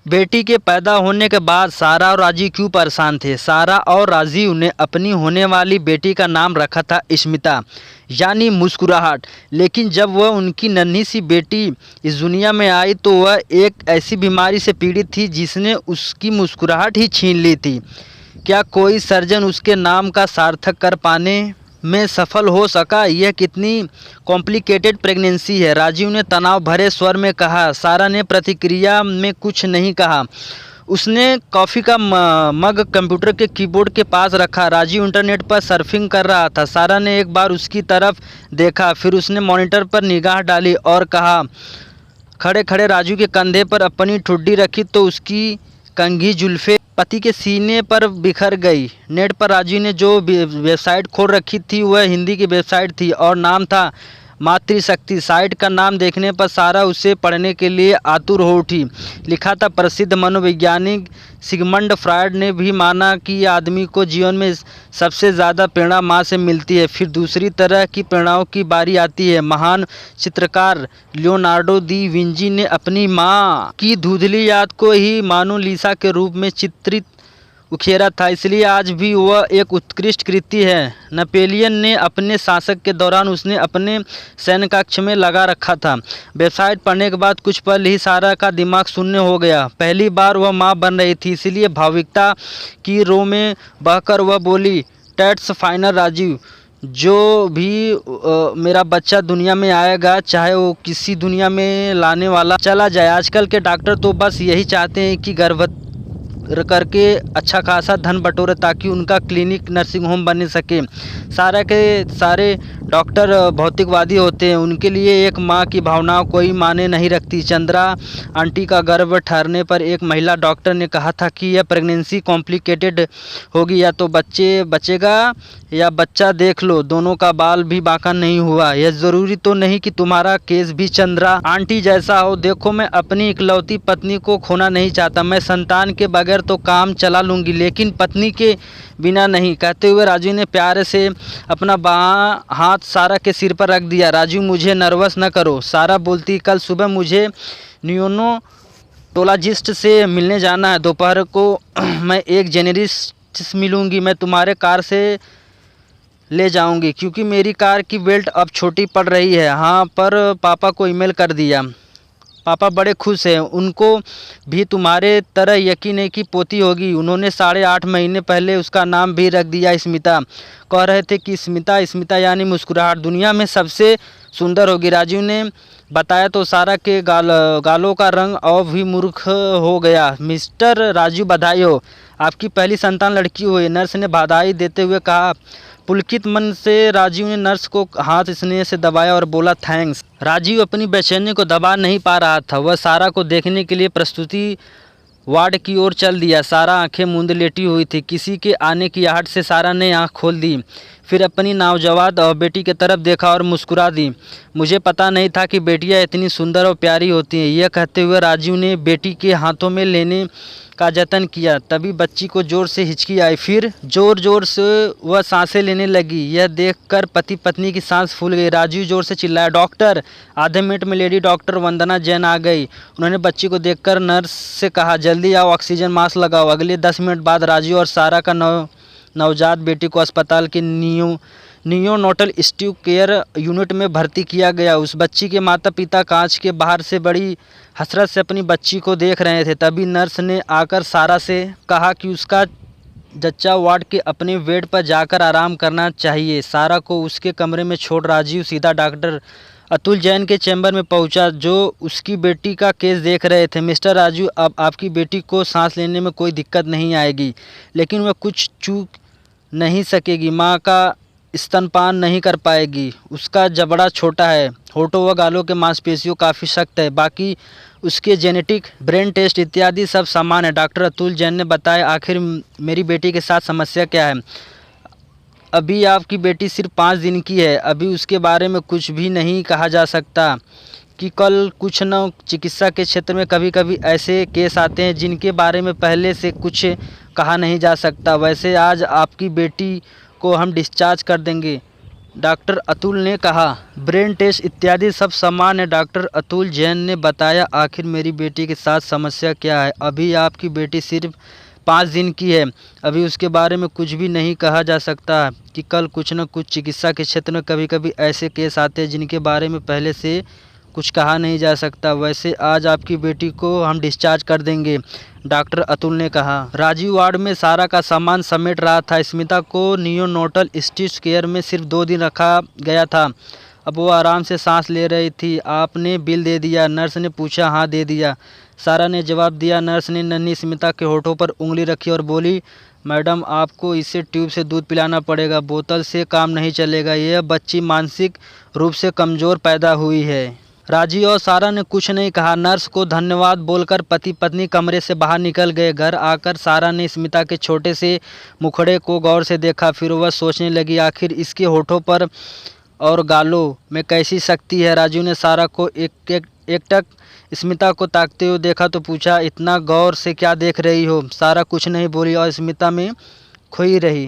बेटी के पैदा होने के बाद सारा और राजीव क्यों परेशान थे? सारा और राजीव ने अपनी होने वाली बेटी का नाम रखा था स्मिता, यानी मुस्कुराहट। लेकिन जब वह उनकी नन्ही सी बेटी इस दुनिया में आई तो वह एक ऐसी बीमारी से पीड़ित थी जिसने उसकी मुस्कुराहट ही छीन ली थी। क्या कोई सर्जन उसके नाम का सार्थक कर पाने में सफल हो सका? यह कितनी कॉम्प्लिकेटेड प्रेगनेंसी है, राजीव ने तनाव भरे स्वर में कहा। सारा ने प्रतिक्रिया में कुछ नहीं कहा। उसने कॉफ़ी का मग कंप्यूटर के कीबोर्ड के पास रखा। राजीव इंटरनेट पर सर्फिंग कर रहा था। सारा ने एक बार उसकी तरफ देखा, फिर उसने मॉनिटर पर निगाह डाली और कहा। खड़े खड़े राजू के कंधे पर अपनी ठुड्डी रखी तो उसकी कंघी जुल्फे पति के सीने पर बिखर गई। नेट पर राजू ने जो वेबसाइट खोल रखी थी वह हिंदी की वेबसाइट थी और नाम था मातृशक्ति। साइट का नाम देखने पर सारा उसे पढ़ने के लिए आतुर हो उठी। लिखा था, प्रसिद्ध मनोवैज्ञानिक सिगमंड फ्रायड ने भी माना कि आदमी को जीवन में सबसे ज़्यादा प्रेरणा माँ से मिलती है। फिर दूसरी तरह की प्रेरणाओं की बारी आती है। महान चित्रकार लियोनार्डो दी विंची ने अपनी माँ की धुंधली याद को ही मोनालिसा के रूप में चित्रित उकेरा था, इसलिए आज भी वह एक उत्कृष्ट कृति है। नेपोलियन ने अपने शासन के दौरान उसने अपने सैन्य कक्ष में लगा रखा था। वेबसाइट पढ़ने के बाद कुछ पल ही सारा का दिमाग शून्य हो गया। पहली बार वह माँ बन रही थी, इसलिए भावुकता की रो में बहकर वह बोली, टैट्स फाइनल राजीव, जो भी मेरा बच्चा दुनिया में आएगा, चाहे वो किसी दुनिया में लाने वाला चला जाए। आजकल के डॉक्टर तो बस यही चाहते हैं कि गर्भवती करके अच्छा खासा धन बटोरे ताकि उनका क्लिनिक नर्सिंग होम बन सके। सारा के सारे डॉक्टर भौतिकवादी होते हैं, उनके लिए एक माँ की भावनाओं कोई मायने नहीं रखती। चंद्रा आंटी का गर्भ ठहरने पर एक महिला डॉक्टर ने कहा था कि यह प्रेगनेंसी कॉम्प्लिकेटेड होगी, या तो बच्चे बचेगा या बच्चा देख लो, दोनों का बाल भी बांका नहीं हुआ। यह ज़रूरी तो नहीं कि तुम्हारा केस भी चंद्रा आंटी जैसा हो। देखो, मैं अपनी इकलौती पत्नी को खोना नहीं चाहता। मैं संतान के बगैर तो काम चला लूँगी, लेकिन पत्नी के बिना नहीं। कहते हुए राजू ने प्यार से अपना बायां हाथ सारा के सिर पर रख दिया। राजू, मुझे नर्वस न करो। सारा बोलती, कल सुबह मुझे न्यूरोटोलॉजिस्ट से मिलने जाना है। दोपहर को मैं एक जेनेरिस्ट से मिलूँगी। मैं तुम्हारे कार से ले जाऊंगी क्योंकि मेरी कार की बेल्ट अब छोटी पड़ रही है। हाँ, पर पापा को ईमेल कर दिया। पापा बड़े खुश हैं। उनको भी तुम्हारे तरह यकीन है कि पोती होगी। उन्होंने 8.5 महीने पहले उसका नाम भी रख दिया स्मिता। कह रहे थे कि स्मिता यानी मुस्कुराहट दुनिया में सबसे सुंदर होगी। राजू ने बताया तो सारा के गालों का रंग और भी मूर्ख हो गया। मिस्टर राजू, बधाई हो, आपकी पहली संतान लड़की हुई। नर्स ने बधाई देते हुए कहा। पुलकित मन से राजीव ने नर्स को हाथ स्नेह से दबाया और बोला, थैंक्स। राजीव अपनी बेचैनी को दबा नहीं पा रहा था। वह सारा को देखने के लिए प्रस्तुति वार्ड की ओर चल दिया। सारा आंखें मूंद लेटी हुई थी। किसी के आने की आहट से सारा ने आंख खोल दी, फिर अपनी नवजात बेटी की तरफ देखा और मुस्कुरा दी। मुझे पता नहीं था कि बेटियां इतनी सुंदर और प्यारी होती हैं। यह कहते हुए राजीव ने बेटी के हाथों में लेने का जतन किया। तभी बच्ची को जोर से हिचकी आई, फिर जोर जोर से वह सांसें लेने लगी। यह देखकर पति पत्नी की सांस फूल गई। राजीव जोर से चिल्लाया, डॉक्टर। आधे मिनट में लेडी डॉक्टर वंदना जैन आ गई। उन्होंने बच्ची को देखकर नर्स से कहा, जल्दी आओ, ऑक्सीजन मास्क लगाओ। अगले 10 मिनट बाद राजीव और सारा का नवजात बेटी को अस्पताल के नियोनोटल इंटेंसिव केयर यूनिट में भर्ती किया गया। उस बच्ची के माता पिता कांच के बाहर से बड़ी हसरत से अपनी बच्ची को देख रहे थे। तभी नर्स ने आकर सारा से कहा कि उसका जच्चा वार्ड के अपने बेड पर जाकर आराम करना चाहिए। सारा को उसके कमरे में छोड़ राजीव सीधा डॉक्टर अतुल जैन के चैम्बर में पहुंचा, जो उसकी बेटी का केस देख रहे थे। मिस्टर राजू, अब आपकी बेटी को सांस लेने में कोई दिक्कत नहीं आएगी, लेकिन वह कुछ चूक नहीं सकेगी। माँ का स्तनपान नहीं कर पाएगी। उसका जबड़ा छोटा है, होठों व गालों के मांसपेशियों काफ़ी सख्त है। बाकी उसके जेनेटिक, ब्रेन टेस्ट इत्यादि सब समान है। डॉक्टर अतुल जैन ने बताया, आखिर मेरी बेटी के साथ समस्या क्या है? अभी आपकी बेटी सिर्फ 5 दिन की है। अभी उसके बारे में कुछ भी नहीं कहा जा सकता कि कल कुछ न। चिकित्सा के क्षेत्र में कभी कभी ऐसे केस आते हैं जिनके बारे में पहले से कुछ कहा नहीं जा सकता। वैसे आज आपकी बेटी को हम डिस्चार्ज कर देंगे। डॉक्टर अतुल ने कहा। ब्रेन टेस्ट इत्यादि सब सामान्य। डॉक्टर अतुल जैन ने बताया, आखिर मेरी बेटी के साथ समस्या क्या है? अभी आपकी बेटी सिर्फ 5 दिन की है। अभी उसके बारे में कुछ भी नहीं कहा जा सकता कि कल कुछ न कुछ। चिकित्सा के क्षेत्र में कभी कभी ऐसे केस आते हैं जिनके बारे में पहले से कुछ कहा नहीं जा सकता। वैसे आज आपकी बेटी को हम डिस्चार्ज कर देंगे, डॉक्टर अतुल ने कहा। राजीव वार्ड में सारा का सामान समेट रहा था। स्मिता को नियोनोटल स्टिच केयर में सिर्फ 2 दिन रखा गया था। अब वो आराम से सांस ले रही थी। आपने बिल दे दिया? नर्स ने पूछा। हाँ, दे दिया, सारा ने जवाब दिया। नर्स ने नन्ही स्मिता के होठों पर उंगली रखी और बोली, मैडम आपको इसे ट्यूब से दूध पिलाना पड़ेगा, बोतल से काम नहीं चलेगा। यह बच्ची मानसिक रूप से कमज़ोर पैदा हुई है। राजीव और सारा ने कुछ नहीं कहा। नर्स को धन्यवाद बोलकर पति पत्नी कमरे से बाहर निकल गए। घर आकर सारा ने स्मिता के छोटे से मुखड़े को गौर से देखा। फिर वह सोचने लगी, आखिर इसके होठों पर और गालों में कैसी शक्ति है। राजीव ने सारा को एकटक स्मिता को ताकते हुए देखा तो पूछा, इतना गौर से क्या देख रही हो? सारा कुछ नहीं बोली और स्मिता में खोई रही।